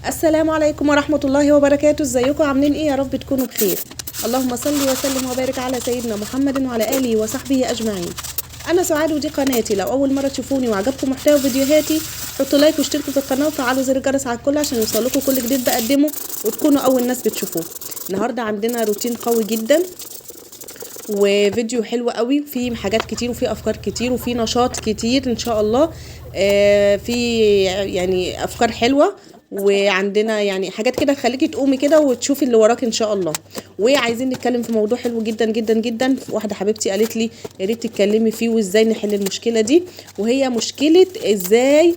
السلام عليكم ورحمة الله وبركاته. ازيكم عاملين ايه؟ يا رب تكونوا بخير. اللهم صل وسلم وبارك على سيدنا محمد وعلى آله وصحبه أجمعين. أنا سعاد ودي قناتي. لو أول مرة تشوفوني وعجبكم محتوى فيديوهاتي حطوا لايك واشتركوا في القناة وفعلوا زر الجرس على الكل عشان يوصلكم كل جديد بقدمه وتكونوا أول ناس بتشوفوه. النهاردة عندنا روتين قوي جدا وفيديو حلو قوي، فيه حاجات كتير وفيه افكار كتير وفيه نشاط كتير ان شاء الله. في يعني افكار حلوه، وعندنا يعني حاجات كده تخليكي تقومي كده وتشوفي اللي وراك ان شاء الله. وعايزين نتكلم في موضوع حلو جدا جدا جدا. واحده حبيبتي قالت لي يا ريت تتكلمي فيه وازاي نحل المشكله دي، وهي مشكله ازاي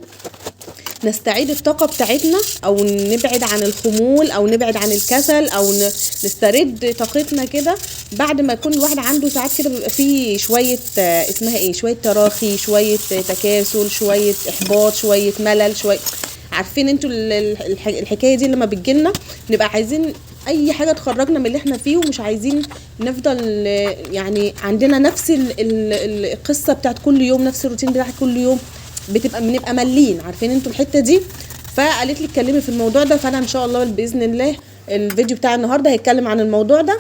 نستعيد الطاقة بتاعتنا او نبعد عن الخمول او نبعد عن الكسل او نسترد طاقتنا كده بعد ما يكون الواحد عنده ساعات كده بيبقى فيه شوية اسمها ايه، شوية تراخي، شوية تكاسل، شوية احباط، شوية ملل، شوية عارفين انتوا الحكاية دي لما بتجيلنا نبقى عايزين اي حاجة تخرجنا من اللي احنا فيه، ومش عايزين نفضل يعني عندنا نفس القصة بتاعت كل يوم، نفس الروتين بتاعت كل يوم، بنبقى ملين. عارفين انتوا الحته دي؟ فقالت لي اتكلمي في الموضوع ده، فانا ان شاء الله باذن الله الفيديو بتاع النهارده هيتكلم عن الموضوع ده.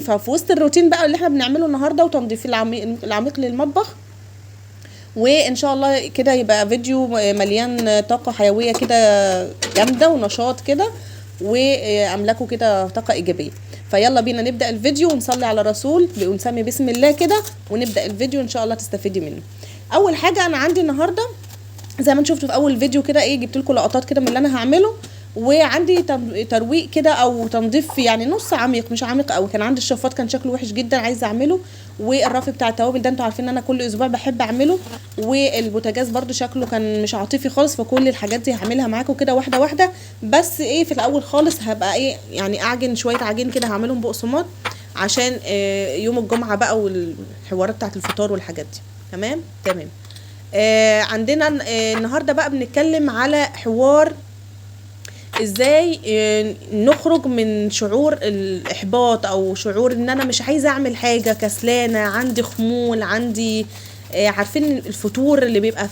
ففي وسط الروتين بقى اللي احنا بنعمله النهارده وتنظيف العميق للمطبخ، وان شاء الله كده يبقى فيديو مليان طاقه حيويه كده جامده ونشاط كده، واملاكوا كده طاقه ايجابيه. فيلا بينا نبدا الفيديو ونصلي على الرسول ونسمي بسم الله كده ونبدا الفيديو ان شاء الله تستفيدي منه. اول حاجه انا عندي النهارده زي ما انتم شفتوا في اول فيديو كده ايه، جبت لكم لقطات كده من اللي انا هعمله، وعندي ترويق كده او تنظيف يعني نص عميق مش عميق قوي. كان عندي الشفاط كان شكله وحش جدا عايزه اعمله، والرف بتاع التوابل ده انتوا عارفين ان انا كل اسبوع بحب اعمله، والبوتاجاز برده شكله كان مش عاطفي خالص. فكل الحاجات دي هعملها معاكم كده واحده واحده، بس ايه في الاول خالص هبقى ايه يعني اعجن شويه عجين كده، هعملهم بقسماط عشان يوم الجمعه بقى والحوارات بتاعت الفطار والحاجات دي. تمام. عندنا النهارده بقى بنتكلم على حوار ازاي نخرج من شعور الاحباط او شعور ان انا مش عايزه اعمل حاجه، كسلانه، عندي خمول، عندي عارفين الفتور اللي بيبقى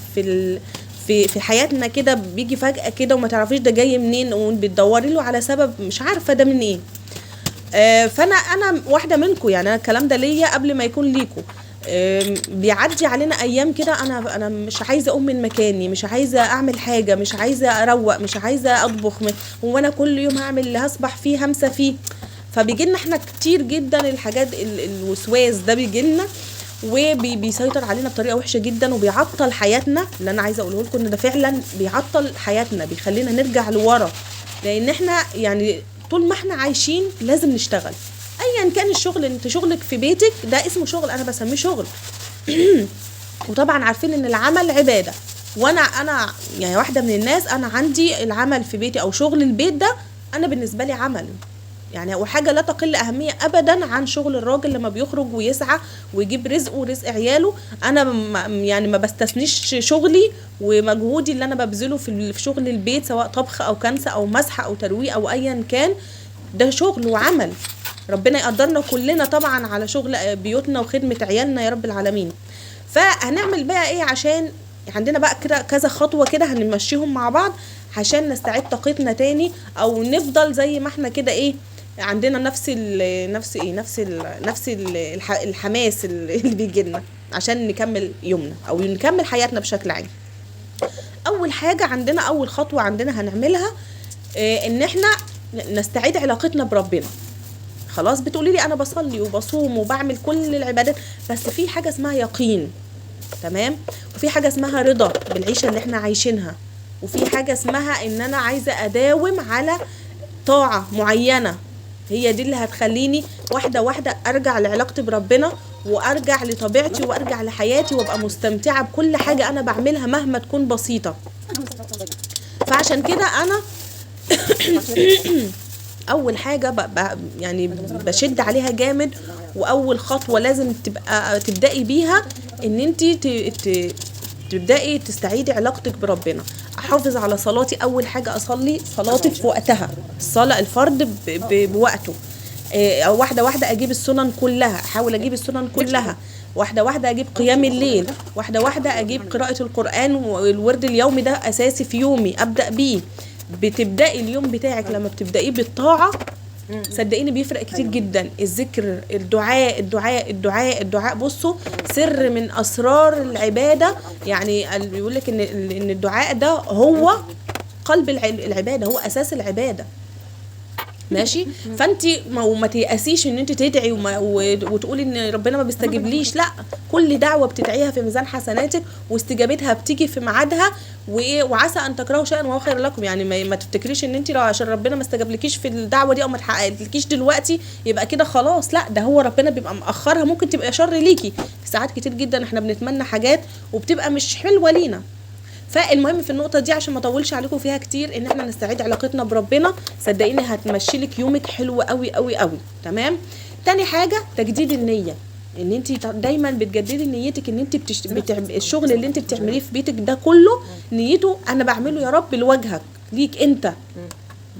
في حياتنا كده، بيجي فجاه كده وما تعرفيش ده جاي منين وبتدوري له على سبب مش عارفه ده من ايه. فانا واحده منكم، يعني انا الكلام ده ليا قبل ما يكون ليكم. بيعدي علينا ايام كده انا مش عايزه اقوم من مكاني، مش عايزه اعمل حاجه، مش عايزه اروق، مش عايزه اطبخ، هو انا كل يوم هعمل اللي هصبح فيه همسه فيه. فبيجي لنا احنا كتير جدا الحاجات الوسواس ده بيجي لنا وبيسيطر علينا بطريقه وحشه جدا وبيعطل حياتنا. اللي انا عايزه اقوله لكم ان ده فعلا بيعطل حياتنا، بيخلينا نرجع لورا، لان احنا يعني طول ما احنا عايشين لازم نشتغل ايا كان الشغل. انت شغلك في بيتك ده اسمه شغل، انا بسميه شغل. وطبعا عارفين ان العمل عباده، وانا يعني واحده من الناس انا عندي العمل في بيتي او شغل البيت ده انا بالنسبه لي عمل، يعني وحاجه لا تقل اهميه ابدا عن شغل الراجل لما بيخرج ويسعى ويجيب رزقه ورزق عياله. انا يعني ما بستثنيش شغلي ومجهودي اللي انا ببذله في شغل البيت، سواء طبخ او كنسه او مسح او ترويق او ايا كان، ده شغل وعمل. ربنا يقدرنا كلنا طبعا على شغل بيوتنا وخدمة عيالنا يا رب العالمين. فهنعمل بقى ايه عشان عندنا بقى كده كذا خطوة كده هنمشيهم مع بعض عشان نستعيد طاقتنا تاني، او نفضل زي ما احنا كده ايه عندنا نفس الحماس اللي بيجي لنا عشان نكمل يومنا او نكمل حياتنا بشكل عام. اول حاجة عندنا، اول خطوة عندنا هنعملها ان احنا نستعيد علاقتنا بربنا. خلاص بتقولي لي انا بصلي وبصوم وبعمل كل العبادات، بس في حاجه اسمها يقين، تمام، وفي حاجه اسمها رضا بالعيشه اللي احنا عايشينها، وفي حاجه اسمها ان انا عايزه اداوم على طاعه معينه، هي دي اللي هتخليني واحده واحده ارجع لعلاقتي بربنا وارجع لطبيعتي وارجع لحياتي وابقى مستمتعه بكل حاجه انا بعملها مهما تكون بسيطه. فعشان كده انا اول حاجه يعني بشد عليها جامد، واول خطوه لازم تبداي بيها ان انت تبداي تستعيدي علاقتك بربنا. احافظ على صلاتي، اول حاجه اصلي صلاتي في وقتها، الصلاه الفرض بوقته. واحده واحده اجيب السنن كلها، احاول اجيب السنن كلها واحده واحده، اجيب قيام الليل واحده واحده، اجيب قراءه القران والورد اليومي ده اساسي في يومي ابدا بيه. بتبدأي اليوم بتاعك لما بتبدأيه بالطاعة، صدقيني بيفرق كتير جدا. الذكر، الدعاء الدعاء الدعاء الدعاء، بصوا سر من اسرار العباده. يعني بيقول لك ان الدعاء ده هو قلب العباده، هو اساس العباده. ماشي. فانت ما تيأسيش ان انت تدعي وتقولي ان ربنا ما بيستجيبليش، لا، كل دعوه بتدعيها في ميزان حسناتك، واستجابتها بتيجي في ميعادها. وعسى ان تكرهوا شيئا وهو خير لكم. يعني ما تفتكريش ان انت لو عشان ربنا ما استجابلكيش في الدعوه دي او ما اتحققتلكيش دلوقتي يبقى كده خلاص، لا، ده هو ربنا بيبقى مأخرها، ممكن تبقى شر ليكي. ساعات كتير جدا احنا بنتمنى حاجات وبتبقى مش حلوه لينا. فالمهم في النقطه دي عشان ما اطولش عليكم فيها كتير، ان احنا نستعيد علاقتنا بربنا، صدقيني هتمشي لك يومك حلو قوي قوي قوي. تمام. تاني حاجه تجديد النيه، ان انت دايما بتجددي نيتك، ان انت الشغل اللي انت بتعمليه في بيتك ده كله نيته انا بعمله يا رب لوجهك، ليك انت،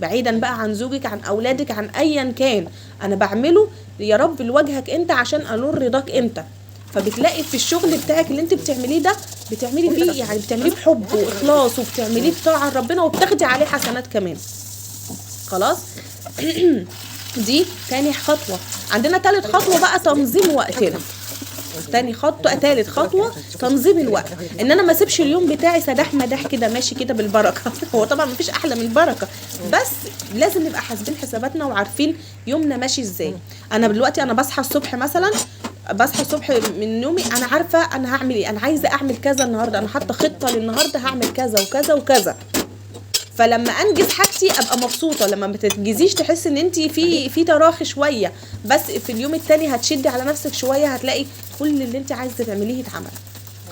بعيدا بقى عن زوجك، عن اولادك، عن ايا كان، انا بعمله يا رب لوجهك انت عشان انور رضاك انت. فبتلاقي في الشغل بتاعك اللي انت بتعمليه ده، بتعملي فيه يعني بتعمليه بحب واخلاص، وبتعمليه بطاعه لربنا، وبتاخدي عليه حسنات كمان. خلاص. دي تاني خطوه. عندنا تالت خطوه بقى تنظيم وقتنا. تالت خطوه تنظيم الوقت، ان انا ما اسيبش اليوم بتاعي سداح مداح كده ماشي كده بالبركه. هو طبعا ما فيش احلى من البركه، بس لازم نبقى حاسبين حساباتنا وعارفين يومنا ماشي ازاي. انا دلوقتي انا بصحى الصبح مثلا، من نومي انا عارفه انا هعمل ايه، انا عايزه اعمل كذا النهارده، انا حاطه خطه للنهارده هعمل كذا وكذا وكذا. فلما انجز حاجتي ابقى مبسوطه. لما ما تنجزيش تحس ان انت في تراخي شويه، بس في اليوم التاني هتشدي على نفسك شويه، هتلاقي كل اللي انت عايزه تعمليه اتعمل.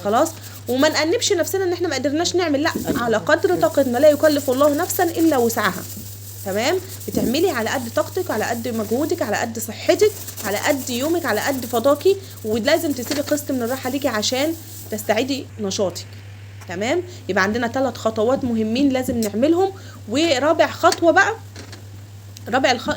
خلاص. وما نأنبش نفسنا ان احنا ما قدرناش نعمل، لا، على قدر طاقتنا، لا يكلف الله نفسا الا وسعها. تمام. بتعملي على قد طاقتك، على قد مجهودك، على قد صحتك، على قد يومك، على قد فضاكي، ولازم تسيبي قسط من الراحه ليكي عشان تستعيدي نشاطك. تمام. يبقى عندنا 3 خطوات مهمين لازم نعملهم. ورابع خطوه بقى،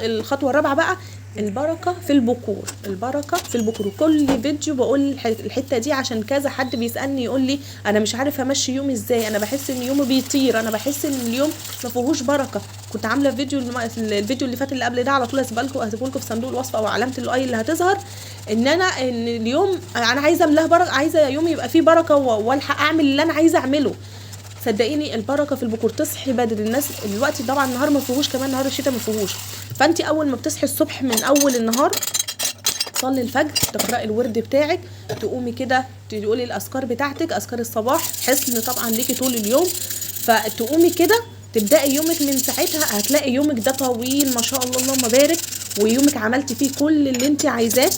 الخطوه الرابعه بقى البركه في البكور. البركه في البكور. كل فيديو بقول الحته دي عشان كذا حد بيسالني يقول لي انا مش عارف امشي يومي ازاي، انا بحس ان يومي بيطير، انا بحس ان اليوم ما فيهوش بركه. كنت عامله الفيديو اللي فات اللي قبل ده على طول هسيبه لكم في صندوق الوصف او علامه الاي اللي هتظهر، ان اليوم انا عايزه املاه بركه، عايزه يومي يبقى فيه بركه والحق اعمل اللي انا عايزه اعمله. صدقيني البركه في البكور. تصحي بدري. الناس دلوقتي طبعا النهار ما فيهوش، كمان نهار الشتاء ما فيهوش، فانت اول ما بتصحي الصبح من اول النهار تصلي الفجر، تقراي الورد بتاعك، تقومي كده تقولي الاذكار بتاعتك، اذكار الصباح حصن طبعا ليكي طول اليوم. فتقومي كده تبداي يومك من ساعتها، هتلاقي يومك ده طويل ما شاء الله اللهم بارك، ويومك عملتي فيه كل اللي انت عايزاه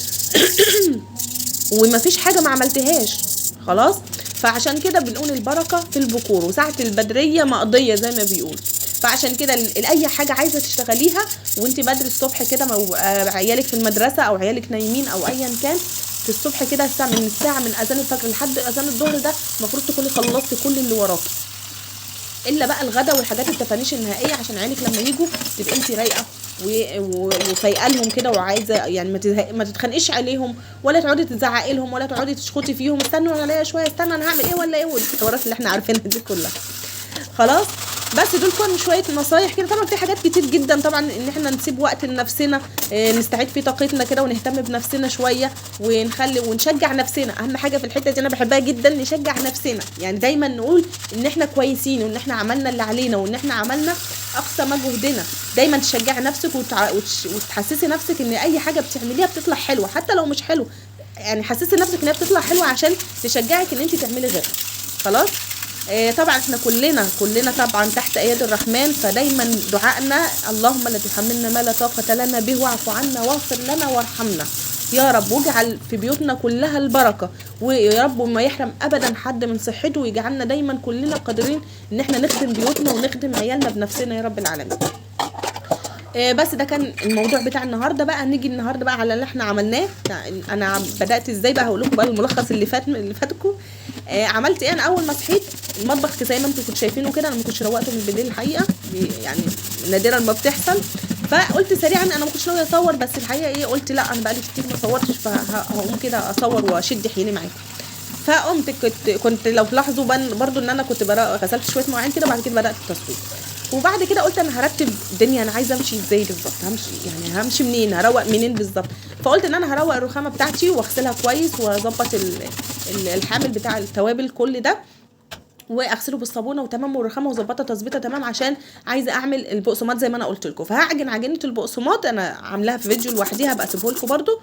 ومفيش حاجه ما عملتهاش. خلاص. فعشان كده بنقول البركه في البكور، وساعه البدريه مقضيه زي ما بيقول. فعشان كده اي حاجه عايزه تشتغليها وانت بدري الصبح كده، عيالك في المدرسه او عيالك نايمين او ايا كان، في الصبح كده من الساعه من اذان الفجر لحد اذان الظهر ده المفروض تكوني خلصتي كل اللي وراكي، الا بقى الغدا والحاجات التفانيش النهائيه، عشان عيالك لما يجوا تبقي انت رايقه وفايقه لهم كده، وعايزه يعني ما تتخانقيش عليهم، ولا تقعدي تزعقي لهم، ولا تقعدي تشخطي فيهم، استنوا عليا شويه، استنى انا هعمل ايه ولا ايه، والحوارات اللي احنا عارفينها دي كلها. خلاص. بس دول كانوا شويه نصايح كده. طبعا في حاجات كتير جدا طبعا، ان احنا نسيب وقت لنفسنا نستعيد فيه طاقتنا كده، ونهتم بنفسنا شويه، ونشجع نفسنا. اهم حاجه في الحته دي انا بحبها جدا، نشجع نفسنا. يعني دايما نقول ان احنا كويسين، وان احنا عملنا اللي علينا، وان احنا عملنا اقصى مجهودنا. دايما تشجعي نفسك وتحسسي نفسك ان اي حاجه بتعمليها بتطلع حلوه، حتى لو مش حلوه، يعني حسسي نفسك انها بتطلع حلوه عشان تشجعك ان انت تعملي غيرها. خلاص. طبعا احنا كلنا طبعا تحت اياد الرحمن، فدايما دعائنا اللهم لا تحملنا ما لا طاقه لنا به، واعف عنا واغفر لنا وارحمنا يا رب، واجعل في بيوتنا كلها البركه، ويا رب وما يحرم ابدا حد من صحته، ويجعلنا دايما كلنا قادرين ان احنا نخدم بيوتنا ونخدم عيالنا بنفسنا يا رب العالمين. بس ده كان الموضوع بتاع النهارده. بقى نيجي النهارده بقى على اللي احنا عملناه. انا بدات ازاي بقى، هقول لكم بقى الملخص اللي فاتكم. عملت ايه انا اول ما صحيت؟ المطبخ زي ما انتم كنتوا شايفينه كده، انا ما كنتش روقته من بالليل الحقيقه، يعني نادرا ما بتحصل. فقلت سريعا، انا ما كنتش ناويه اصور، بس الحقيقه ايه، قلت لا انا بقالي كتير ما صورتش، فهقوم كده اصور واشد حيلي معاكم. فقمت كنت لو تلاحظوا برضو ان انا كنت غسلت شويه مواعين كده، بعد كده بدات التصوير. وبعد كده قلت انا هرتب الدنيا، انا عايزه امشي ازاي بالظبط، همشي منين، هروق منين بالظبط. فقلت ان انا هروق الرخامه بتاعتي واغسلها كويس واظبط الحامل بتاع التوابل كل ده واغسله بالصابونه وتمام، والرخامه وظبطها تظبيطه تمام، عشان عايزه اعمل البقسماط زي ما انا قلت لكم. فهعجن عجينه البقسماط، انا عاملاها في فيديو لوحديها بقى اسيبه لكم برده.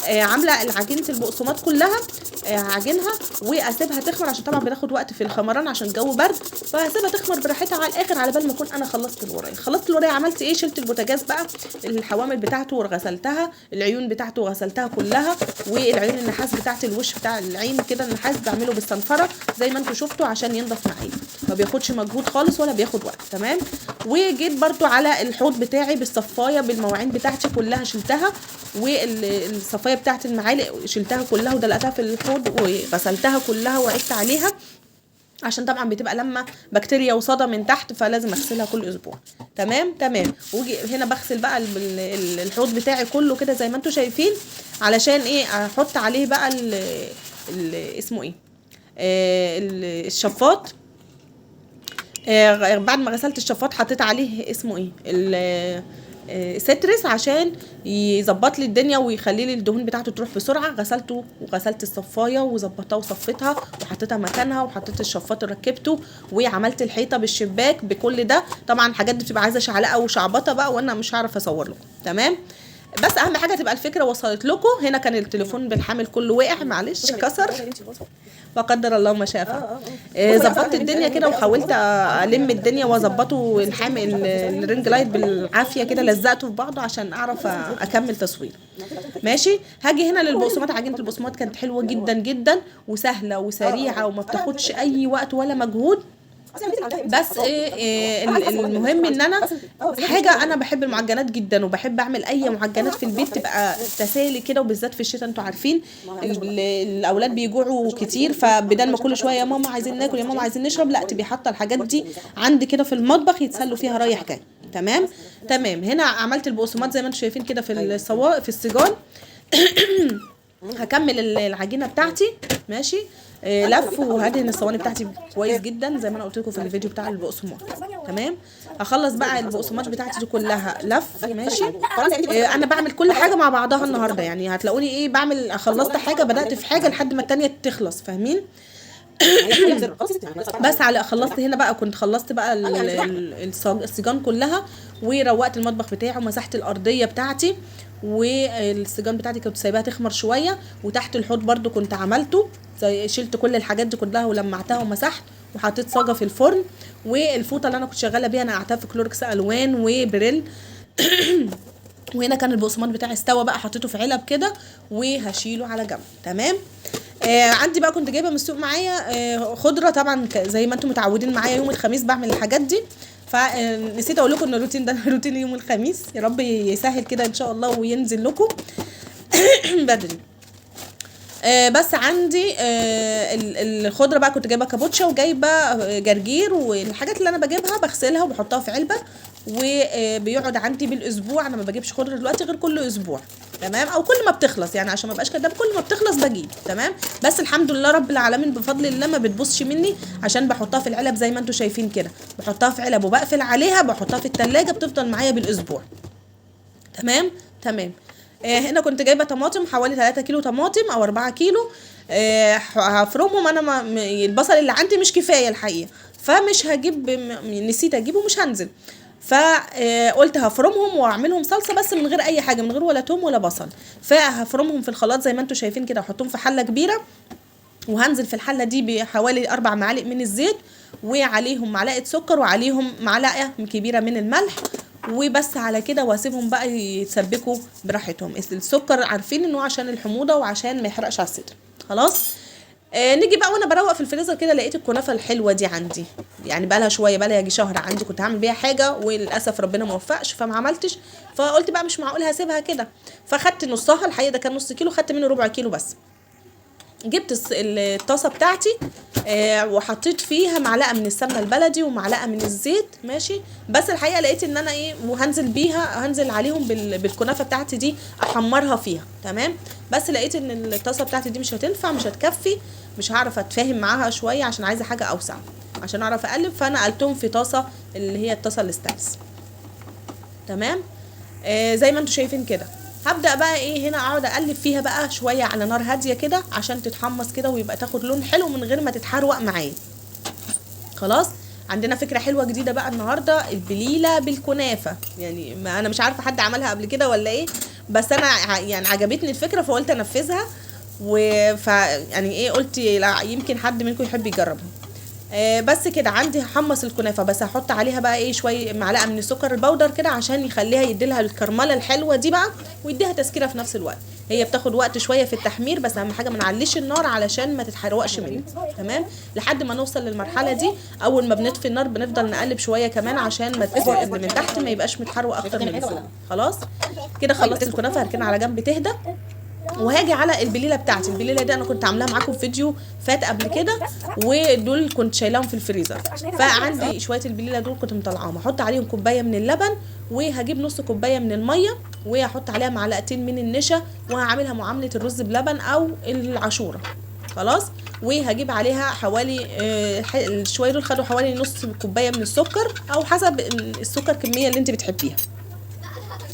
عامله عجينه البقسماط كلها، عجنها واسيبها تخمر، عشان طبعا بتاخد وقت في الخمران عشان الجو برد، فهسيبها تخمر براحتها على الاخر على بال ما اكون انا خلصت الورايا. عملت ايه؟ شلت البوتاجاز بقى، الحوامل بتاعته وغسلتها، العيون بتاعته غسلتها كلها، والعيون النحاس بتاعت الوش بتاع العين كده النحاس بعمله بالصنفره زي ما انتم شفتوا عشان ينضف معايا، ما بياخدش مجهود خالص ولا بياخد وقت. تمام. وجيت برضو على الحوض بتاعي بالصفايه بالمواعين بتاعتي كلها شلتها، والصفايه بتاعت المعالق شلتها كلها ودلقتها في الحوض وغسلتها كلها وعدت عليها، عشان طبعا بتبقى لما بكتيريا وصدى من تحت فلازم اغسلها كل اسبوع. تمام. وجي هنا بغسل بقى الحوض بتاعي كله كده زي ما انتم شايفين، علشان ايه؟ احط عليه بقى اسمه ايه، الشفاط. بعد ما غسلت الشفاط حطيت عليه اسمه ايه، سترس، عشان يظبط لي الدنيا ويخلي لي الدهون بتاعته تروح بسرعه. غسلته وغسلت الصفايه وظبطتها وصفيتها وحطيتها مكانها، وحطيت الشفاط وركبته، وعملت الحيطه بالشباك بكل ده. طبعا الحاجات دي بتبقى عايزه شعلقه وشعبطه بقى، وانا مش هعرف اصور لكم. تمام. بس اهم حاجه تبقى الفكره وصلت لكم. هنا كان التليفون بالحامل كله وقع، معلش كسر، لا قدر الله ما شاء فعل. ظبطت الدنيا كده وحاولت الم الدنيا واظبطه الحامل الرينج لايت بالعافيه كده، لزقته في بعضه عشان اعرف اكمل تصوير. ماشي. هاجي هنا للبقسماط. عجينه البقسماط كانت حلوه جدا جدا وسهله وسريعه وما بتاخدش اي وقت ولا مجهود. بس المهم ان انا حاجه، انا بحب المعجنات جدا وبحب اعمل اي معجنات في البيت تبقى تسالي كده، وبالذات في الشتاء انتوا عارفين الاولاد بيجوعوا كتير، فبدل ما كل شويه يا ماما عايزين ناكل يا ماما عايزين نشرب، لا تبقي حاطه الحاجات دي عندي كده في المطبخ يتسلوا فيها رايح جاي. تمام. هنا عملت البقسماط زي ما انتوا شايفين كده في السجان. هكمل العجينه بتاعتي. ماشي. لف وهدهن الصواني بتاعتي كويس جدا زي ما انا قلت لكم في الفيديو بتاع البقسماط. تمام. اخلص بقى البقسماط بتاعتي دي كلها لف. ماشي. انا بعمل كل حاجه مع بعضها النهارده، يعني هتلاقوني ايه بعمل، خلصت حاجه بدات في حاجه لحد ما التانيه تخلص، فاهمين؟ بس على خلصت هنا بقى، كنت خلصت بقى السجان كلها، وروقت المطبخ بتاعه ومسحت الارضيه بتاعتي، والسجان بتاعتي كنت سايباها تخمر شويه، وتحت الحوض برده كنت عملته زي شلت كل الحاجات دي كلها ولمعتها ومسحت، وحطيت صاجه في الفرن، والفوطه اللي انا كنت شغاله بيها انا قعدتها في كلوركس الوان وبريل. وهنا كان البقسماط بتاعي استوى بقى، حطيته في علب كده وهشيله على جنب. تمام. عندي بقى كنت جايبه من السوق معايا خضره، طبعا زي ما انتم متعودين معايا يوم الخميس بعمل الحاجات دي، فنسيت اقول لكم ان الروتين ده روتين يوم الخميس. يا رب يسهل كده ان شاء الله وينزل لكم بدري. بس عندي الخضره بقى كنت جايبه كابوتشا وجايبه جرجير، والحاجات اللي انا بجيبها بغسلها وبحطها في علبه، وبيقعد عندي بالاسبوع. انا ما بجيبش خضره دلوقتي غير كل اسبوع. تمام. او كل ما بتخلص، يعني عشان ما ابقاش كداب، كل ما بتخلص بجيب. تمام. بس الحمد لله رب العالمين بفضل الله ما بتبصش مني، عشان بحطها في العلب زي ما انتم شايفين كده، بحطها في علب وبقفل عليها، بحطها في التلاجة بتفضل معايا بالاسبوع. تمام. هنا كنت جايبه طماطم حوالي 3 كيلو طماطم او 4 كيلو. هفرمهم. انا البصل اللي عندي مش كفايه الحقيقه، فمش هجيب، نسيت اجيبه مش هنزل، فقلت هفرمهم واعملهم صلصه بس من غير اي حاجه، من غير ولا توم ولا بصل. فهفرمهم في الخلاط زي ما انتم شايفين كده، واحطهم في حله كبيره، وهنزل في الحله دي بحوالي 4 معالق من الزيت، وعليهم معلقه سكر، وعليهم معلقه كبيره من الملح، وبس على كده، واسيبهم بقى يتسبكوا براحتهم. السكر عارفين انه عشان الحموضه وعشان ما يحرقش على الصدر. خلاص. نيجي بقى وانا بروق في الفريزر كده، لقيت الكنافه الحلوه دي عندي، يعني بقى لها شويه، بقى لها يجي شهر عندي، كنت هعمل بيها حاجه وللاسف ربنا ما وفقش فما عملتش، فقلت بقى مش معقول هسيبها كده، فخدت نصها، الحقيقه ده كان نص كيلو، خدت منه ربع كيلو بس. جبت الطاسه بتاعتي وحطيت فيها معلقه من السمنه البلدي ومعلقه من الزيت. ماشي. بس الحقيقه لقيت ان انا هنزل عليهم بالكنافه بتاعتي دي، احمرها فيها. تمام. بس لقيت ان الطاسه بتاعتي دي مش هتنفع، مش هتكفي، مش هعرف اتفاهم معاها شويه عشان عايزه حاجه اوسع. عشان اعرف اقلب، فانا نقلتهم في طاسه اللي هي الطاسه الستانلس. تمام. زي ما انتم شايفين كده. هبدا بقى ايه هنا اقعد اقلب فيها بقى شويه على نار هاديه كده عشان تتحمص كده ويبقى تاخد لون حلو من غير ما تتحروق معايا. خلاص. عندنا فكره حلوه جديده بقى النهارده، البليله بالكنافه. يعني ما انا مش عارفه حد عملها قبل كده ولا ايه، بس انا يعني عجبتني الفكره فقلت انفذها. يعني ايه، قلت لا يمكن حد منكم يحب يجربها. بس كده عندي هحمص الكنافه، بس هحط عليها بقى ايه شويه معلقه من السكر البودر كده عشان يخليها يديلها الكرمله الحلوه دي بقى، ويديها تسكيره في نفس الوقت. هي بتاخد وقت شويه في التحمير، بس اهم حاجه ما نعليش النار علشان ما تتحرقش مننا. تمام. لحد ما نوصل للمرحله دي، اول ما بنطفي النار بنفضل نقلب شويه كمان عشان ما اللي من تحت ما يبقاش متحروق اكتر من فوق. خلاص كده خلصت الكنافه، هركنها على جنب تهدى. وهاجي على البليله بتاعتي. البليله دي انا كنت عاملاها معاكم في فيديو فات قبل كده، ودول كنت شايلاهم في الفريزر. فعندي شويه البليله دول كنت مطلعاهم، احط عليهم كوبايه من اللبن، وهجيب نص كوبايه من الميه، وهحط عليها معلقتين من النشا، وهعملها معامله الرز بلبن او العاشوره. خلاص. وهجيب عليها حوالي الشويه دول خدوا حوالي نص كوبايه من السكر، او حسب السكر كميه اللي انت بتحبيها.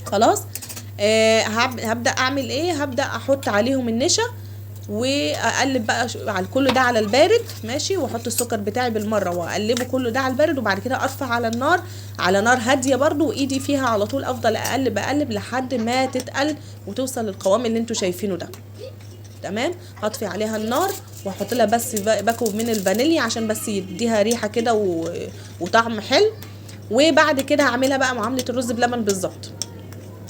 خلاص. هبدا اعمل ايه، هبدا احط عليهم النشا، واقلب بقى على كل ده على البارد. ماشي. واحط السكر بتاعي بالمره واقلبه كله ده على البارد، وبعد كده ارفع على النار، على نار هاديه برضو، وايدي فيها على طول افضل اقلب لحد ما تتقل وتوصل للقوام اللي انتوا شايفينه ده. تمام. هطفي عليها النار واحط لها بس باكو من الفانيليا عشان بس يديها ريحه كده وطعم حلو. وبعد كده هعملها بقى معامله الرز بلبن بالظبط.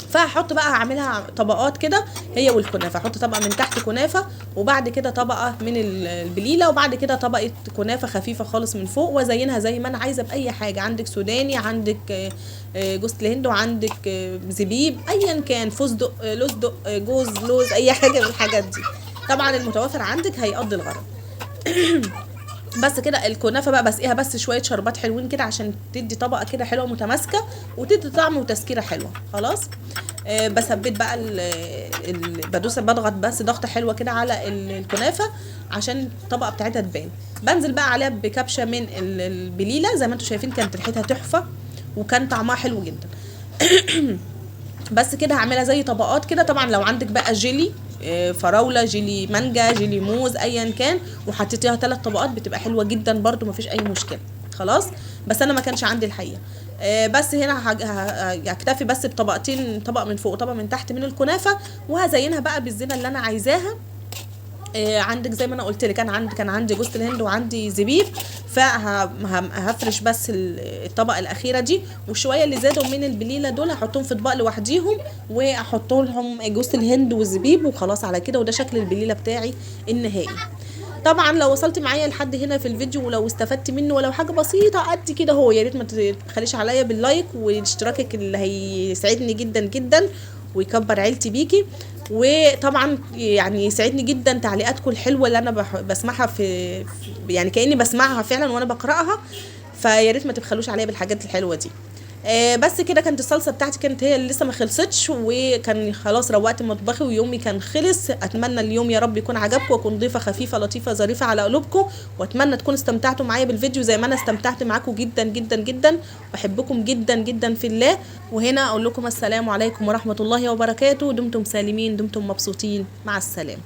فهحط بقى هعملها طبقات كده هي والكنافه. احط طبقه من تحت كنافه، وبعد كده طبقه من البليله، وبعد كده طبقه كنافه خفيفه خالص من فوق، وازينها زي ما انا عايزه باي حاجه. عندك سوداني، عندك جوز الهند، وعندك زبيب ايا كان، فستق، لوزدق، جوز لوز، اي حاجه من الحاجات دي. طبعا المتوفر عندك هيقضي الغرض. بس كده الكنافه بقى بسقيها بس شويه شربات حلوين كده عشان تدي طبقه كده حلوه متماسكه، وتدي طعم وتسكيره حلوه. خلاص. بثبت بقى بدوس بضغط بس ضغطه حلوه كده على الكنافه عشان الطبقه بتاعتها تبان. بنزل بقى عليها بكبشه من البليله زي ما انتم شايفين، كانت ريحتها تحفه وكان طعمها حلو جدا. بس كده هعملها زي طبقات كده. طبعا لو عندك بقى جيلي فراوله، جيلي مانجا، جيلي موز، ايا كان، وحطيتيها 3 طبقات بتبقى حلوه جدا برده، مفيش اي مشكله. خلاص. بس انا ما كانش عندي الحقيقه. بس هنا هكتفي بس بطبقتين، طبق من فوق وطبق من تحت من الكنافه، وهزينها بقى بالزينه اللي انا عايزاها. عندك زي ما انا قلت لك كان عندي جوز الهند وعندي زبيب، فهفرش بس الطبقه الاخيره دي، وشويه اللي زادوا من البليله دول هحطهم في اطباق لوحديهم، واحط لهم جوز الهند والزبيب، وخلاص على كده. وده شكل البليله بتاعي النهائي. طبعا لو وصلت معايا لحد هنا في الفيديو ولو استفدت منه ولو حاجه بسيطه قد كده، هو يا ريت ما تخليش عليا باللايك واشتراكك اللي هيساعدني جدا جدا ويكبر عيلتي بيكي. وطبعا يعني يسعدني جدا تعليقاتكم الحلوه اللي انا بسمعها في يعني كاني بسمعها فعلا وانا بقراها، فيا ريت ما تبخلوش عليا بالحاجات الحلوه دي. بس كده كانت الصلصه بتاعتي كانت هي اللي لسه ما خلصتش، وكان خلاص روقت مطبخي ويومي كان خلص. اتمنى اليوم يا رب يكون عجبكم، واكون ضيفه خفيفه لطيفه ظريفه على قلوبكم، واتمنى تكونوا استمتعتوا معايا بالفيديو زي ما انا استمتعت معاكم جدا جدا جدا. بحبكم جدا جدا في الله. وهنا اقول لكم السلام عليكم ورحمه الله وبركاته. دمتم سالمين، دمتم مبسوطين، مع السلامه.